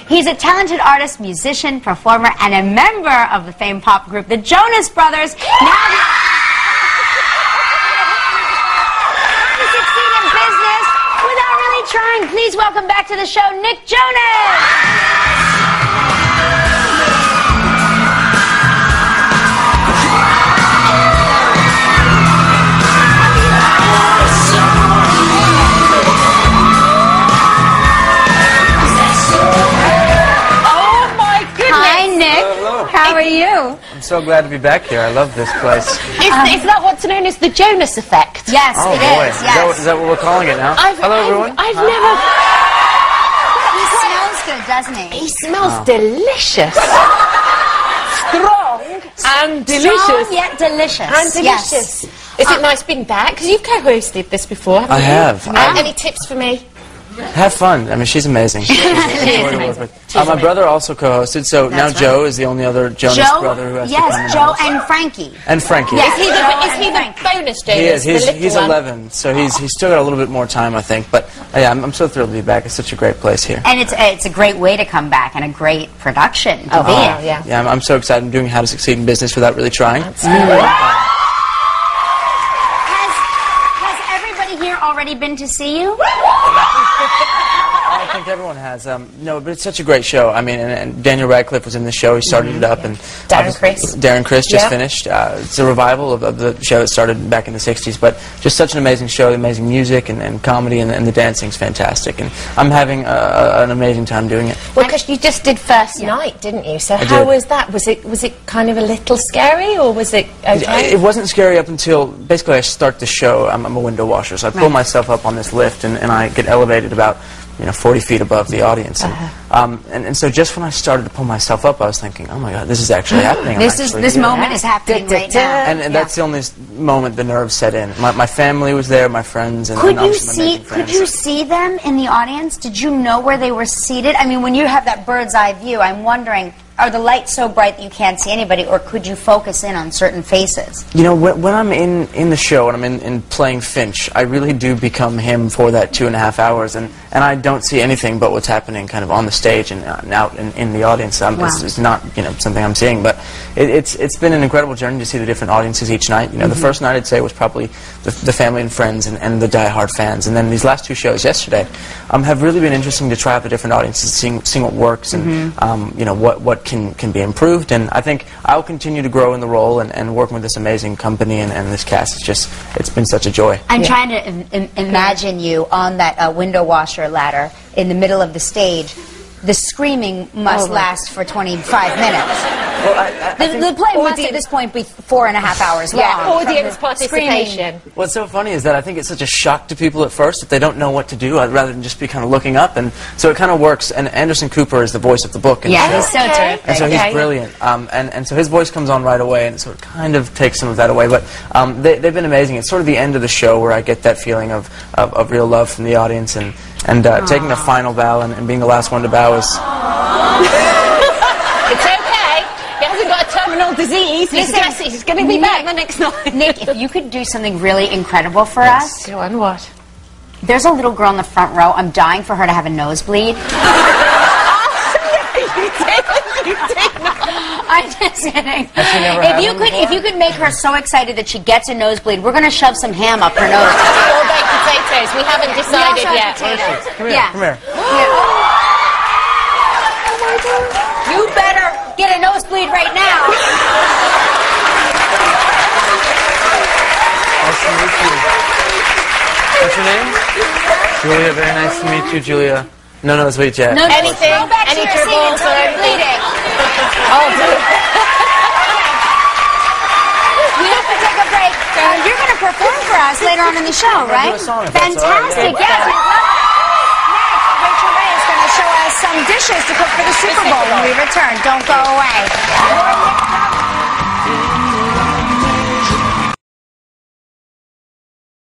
He's a talented artist, musician, performer, and a member of the famed pop group, the Jonas Brothers. Now succeed in business without really trying. Please welcome back to the show, Nick Jonas. How are you? I'm so glad to be back here. I love this place. Is that what's known as the Jonas effect? Yes, oh, it boy. is. Yes. Is that what we're calling it now? Hello, everyone. I've never... He smells good, doesn't he? He smells delicious. Strong and delicious. Strong yet delicious. And delicious. Yes. Is it nice being back? Because you've co-hosted this before, haven't I you? have. Any tips for me? Have fun. I mean, she's amazing. She's amazing. My brother also co-hosted, so now right. Joe is the only other Jonas brother who has to come in. Yes, Joe and Frankie. And Frankie. Yes. Is he the bonus Jonas? He is. He's 11, so he's still got a little bit more time, I think. But yeah, I'm so thrilled to be back. It's such a great place here. And it's a great way to come back and a great production to be in. Yeah. Yeah, I'm so excited. I'm doing How to Succeed in Business without really trying. Has everybody here already been to see you? I think everyone has. No, but it's such a great show. I mean, and Daniel Radcliffe was in the show. He started it up, and Darren Criss just finished. It's a revival of the show that started back in the '60s. But just such an amazing show. Amazing music and comedy, and the dancing's fantastic. And I'm having an amazing time doing it. Well, because you just did first night, didn't you? So how was that? Was it kind of a little scary, or was it okay? It wasn't scary up until basically I start the show. I'm a window washer, so I pull myself up on this lift, and I get elevated about 40 feet above the audience. And so just when I started to pull myself up, I was thinking, oh my God, this is actually happening. This moment is happening right now. And that's the only moment the nerves set in. My family was there, my friends, and Could my amazing friends. Could you see them in the audience? Did you know where they were seated? I mean, when you have that bird's eye view, I'm wondering, are the lights so bright that you can't see anybody, or could you focus in on certain faces? You know, when I'm in the show and I'm in playing Finch, I really do become him for that 2.5 hours, and I don't see anything but what's happening kind of on the stage and out in the audience. It's not something I'm seeing, but it's been an incredible journey to see the different audiences each night. The first night I'd say was probably the family and friends and the die-hard fans, and then these last two shows yesterday have really been interesting to try out the different audiences, seeing what works and what can be improved. And I think I'll continue to grow in the role and working with this amazing company and this cast. It's been such a joy. I'm trying to imagine you on that window washer ladder in the middle of the stage. The screaming must last for 25 minutes. Well, the play must at this point be 4.5 hours long. Audience participation. What's so funny is that I think it's such a shock to people at first that they don't know what to do rather than just be kind of looking up, and so it kind of works. And Anderson Cooper is the voice of the book. He's so terrific. And so he's brilliant. And so his voice comes on right away, and it sort of kind of takes some of that away. But they've been amazing. It's sort of the end of the show where I get that feeling of real love from the audience, and taking the final bow and being the last one to bow is... It's okay. He hasn't got a terminal disease. He's going to be back the next night. Nick, if you could do something really incredible for us... Go on, what? There's a little girl in the front row. I'm dying for her to have a nosebleed. You did not. I'm just kidding. If you could make her so excited that she gets a nosebleed, we're going to shove some ham up her nose. Or baked potatoes. We haven't decided yet. Come here. You better get a nosebleed right now. Nice to meet you. What's your name? Julia. Very nice to meet you, Julia. No nosebleed yet. No, anything? Go back Any to your seat until you're bleeding. We have to take a break. You're going to perform for us later on in the show, right? Fantastic. Yes. Next, Rachel Ray is going to show us some dishes to cook for the Super Bowl when we return. Don't go away.